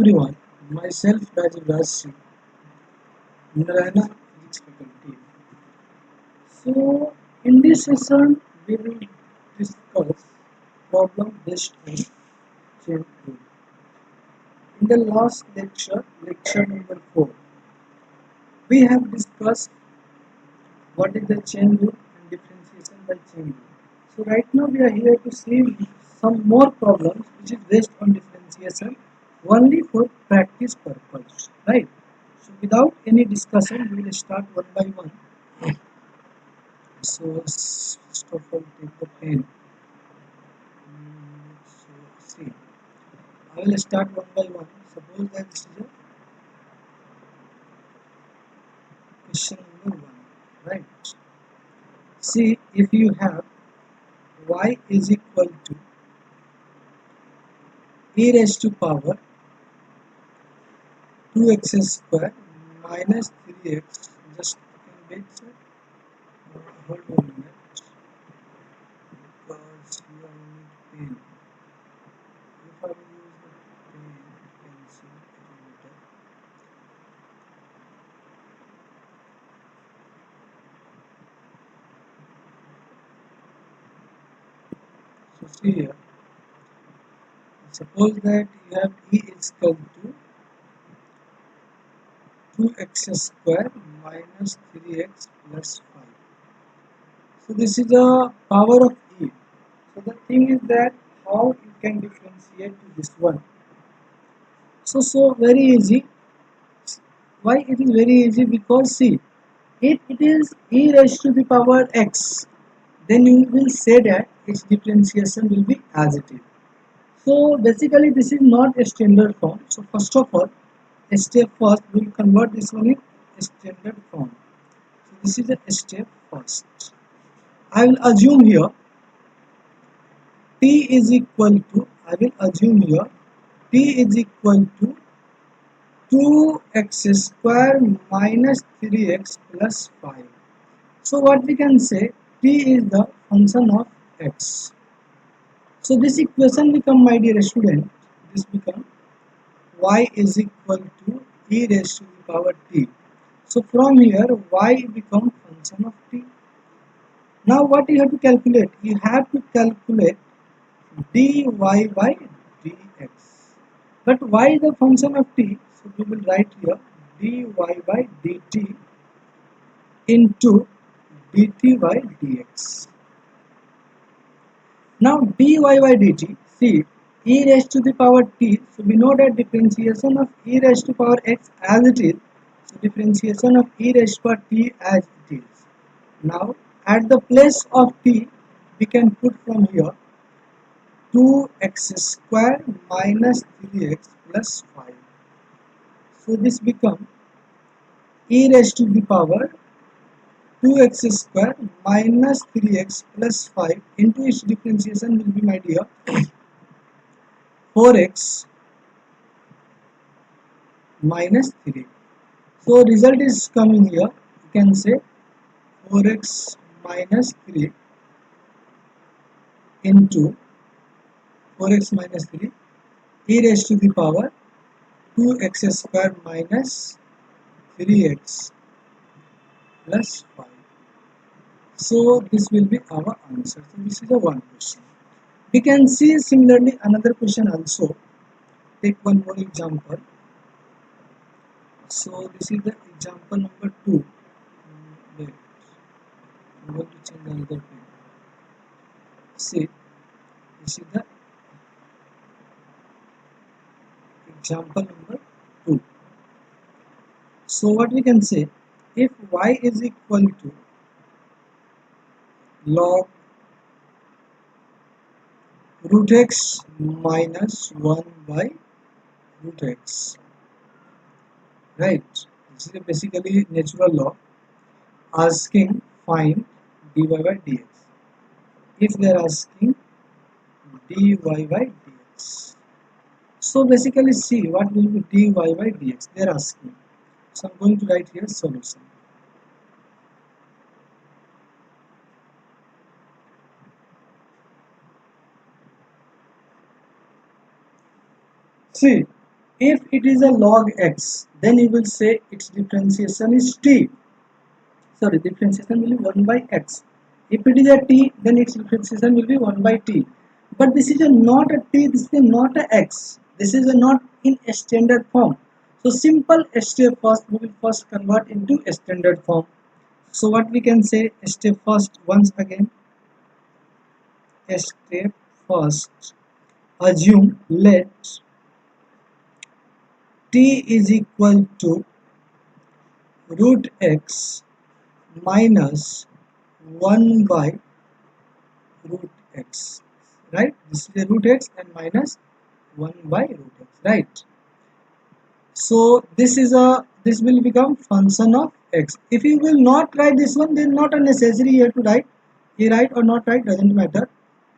everyone, myself Rajiv Raj Singh, Narayana Physics Faculty. So, in this session, we will discuss problem based on chain rule. In the last lecture, lecture number 4, we have discussed what is the chain rule and differentiation by chain rule. So, right now we are here to see some more problems which is based on differentiation only for practice purpose, right? So without any discussion, we will start one by one. So first of all, take the pen. So see, I will start one by one. Suppose that this is a question number one, right? See, if you have y is equal to e raised to power 2x square minus 3x. Just wait, sir. Hold on a minute, because you are need pen. If I will use the pen, pencil, it will be better. So see here, suppose that you have E is equal to 2x square minus 3x plus 5. So this is the power of E. So the thing is that how you can differentiate to this one. So very easy. Why it is very easy? Because see, if it is E raised to the power x, then you will say that its differentiation will be as it is. So basically this is not a standard form. So first of all, step first we will convert this one in standard form. So this is a step first. I will assume here t is equal to, I will assume here t is equal to 2x square minus 3x plus 5. So what we can say, t is the function of x. So this equation become, my dear student, this become y is equal to e raised to the power t. So from here y become function of t. Now what you have to calculate? You have to calculate dy by dx. But y is the function of t, so we will write here dy by dt into dt by dx. Now dy by dt, see, e raised to the power t, so we know that differentiation of e raised to power x as it is, so differentiation of e raised to power t as it is. Now at the place of t, we can put from here 2x square minus 3x plus 5. So this becomes e raised to the power 2x square minus 3x plus 5 into its differentiation will be, my dear, 4x minus 3. So result is coming here. You can say 4x minus 3 into 4x minus 3 e raised to the power 2x square minus 3x plus 5. So this will be our answer. So this is the one question. We can see similarly another question also. Take one more example. So this is the example number 2. Wait, I'm going to change another pen. See, this is the example number 2. So what we can say, if y is equal to log root x minus 1 by root x, right? This is basically natural law asking find dy by dx. If they are asking dy by dx, so basically see what will be dy by dx they are asking. So I'm going to write here solution. See, If it is a log x, then you will say its differentiation is t. Sorry, differentiation will be 1 by x. If it is a t, then its differentiation will be 1 by t. But this is a not a t, this is a not a x. This is a not in a standard form. So simple step first, we will first convert into a standard form. So what we can say, step first, once again, step first, assume let t is equal to root x minus 1 by root x, right? This is a root x and minus 1 by root x, right? So this will become function of x. If you will not write this one, then not a necessary here to write. You write or not write doesn't matter.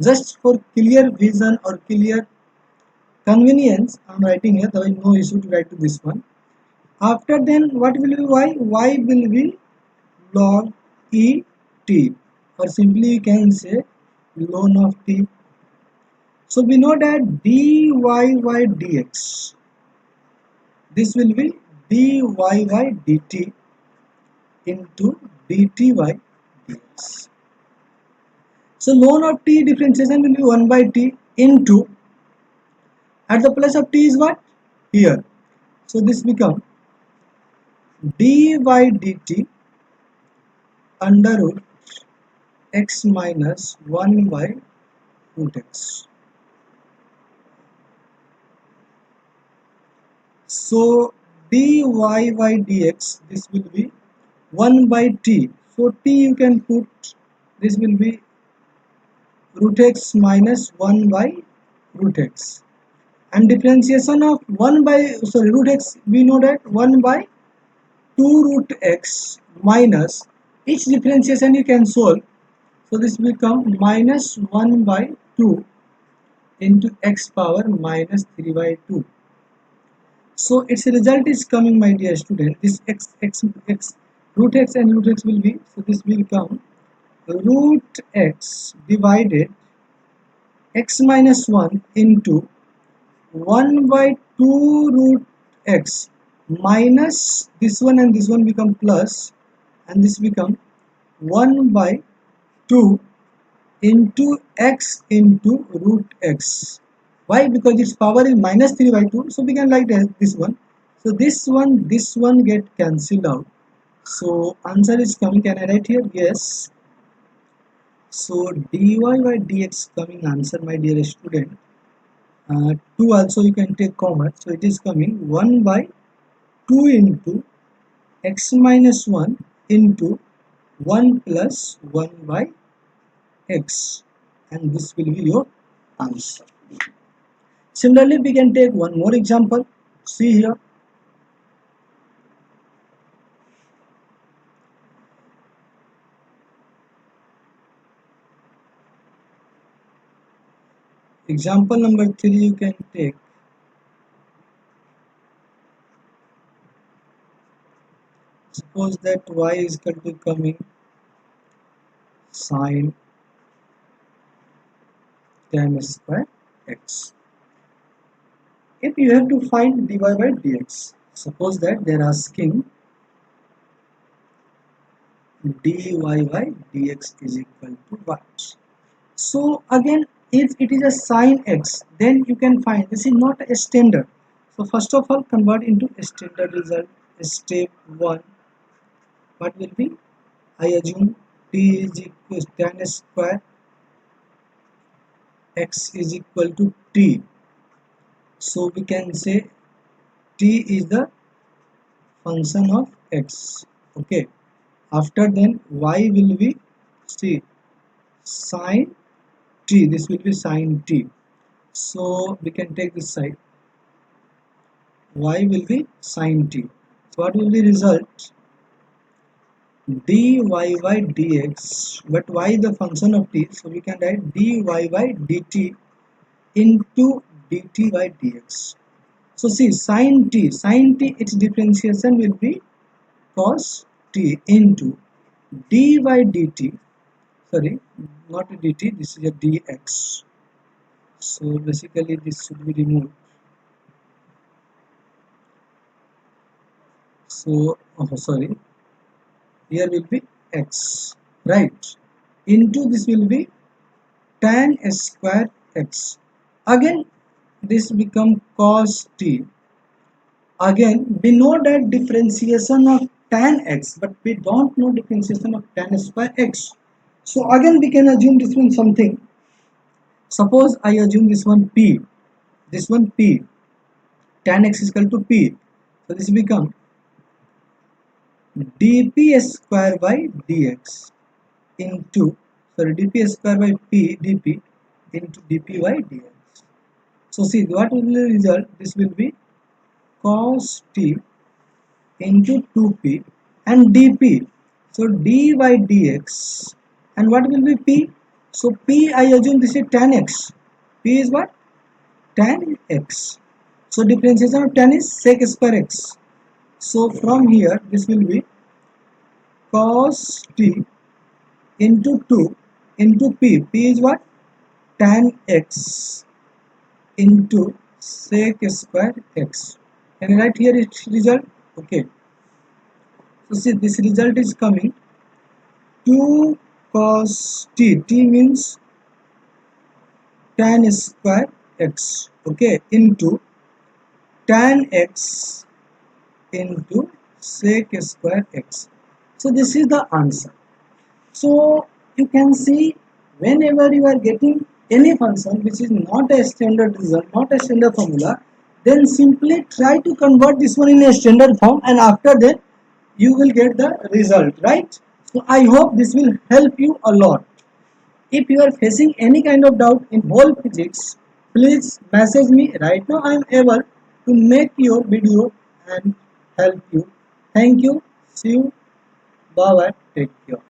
Just for clear vision or clear convenience, I'm writing here. There is no issue to write to this one. After then, what will be y? Y will be log e t, or simply you can say ln of t. So we know that dyyy dx, this will be dyyy dt into dty dx. So ln of t differentiation will be 1 by t into, at the place of t is what? Here. So this become dy dt under root x minus 1 by root x. So dyyy dx, this will be 1 by t. So t you can put, this will be root x minus 1 by root x. And differentiation of 1 by, sorry, root x, we know that 1 by 2 root x minus, each differentiation you can solve. So this will become minus 1 by 2 into x power minus 3 by 2. So its result is coming, my dear student, this x root x and root x will be, so this will become root x divided x minus 1 into 1 by 2 root x minus this one, and this one become plus, and this become 1 by 2 into x into root x. Why? Because its power is minus 3 by 2, so we can write this one. So this one get cancelled out. So answer is coming. Can I write here? Yes. So dy by dx coming answer, my dear student. 2 also you can take common. So it is coming 1 by 2 into x minus 1 into 1 plus 1 by x, and this will be your answer. Similarly, we can take one more example. See here. Example number 3 you can take. Suppose that y is equal to coming sine tan square x. If you have to find dy by dx, suppose that they are asking dy by dx is equal to what? So again, if it is a sine x, then you can find this is not a standard. So first of all, convert into a standard result. Step 1, what will be? I assume t is equal to tan square x is equal to t. So we can say t is the function of x. Okay. After then y will be, see, sine t. This will be sine t. So we can take this side. Y will be sine t. So what will be result? Dy by dx, but y is the function of t, so we can write dy by dt into dt by dx. So see, sine t, its differentiation will be cos t into d by dt, sorry, not dt, this is a dx. So basically this should be removed. So, oh, sorry, here will be x, right? Into this will be tan square x. Again, this become cos t. Again, we know that differentiation of tan x, but we don't know differentiation of tan square x. So again, we can assume this one something. Suppose I assume this one p, this one p, tan x is equal to p. So this become dp square by dx into, sorry, dp square by p dp into dp by dx. So see what will be the result? This will be cos t into 2p and dp. So d by dx, and what will be p? So p, I assume this is tan x. P is what? Tan x. So differentiation of tan is sec square x. So from here this will be cos t into 2 into p. P is what? Tan x into sec square x. And right here its result. Okay. So see this result is coming 2 cos t. T means tan square x. Okay. Into tan x into sec square x. So this is the answer. So you can see whenever you are getting any function which is not a standard result, not a standard formula, then simply try to convert this one in a standard form, and after that you will get the result, right? So I hope this will help you a lot. If you are facing any kind of doubt in whole physics, please message me. Right now I am able to make your video and help you. Thank you. See you. Bye bye. Take care.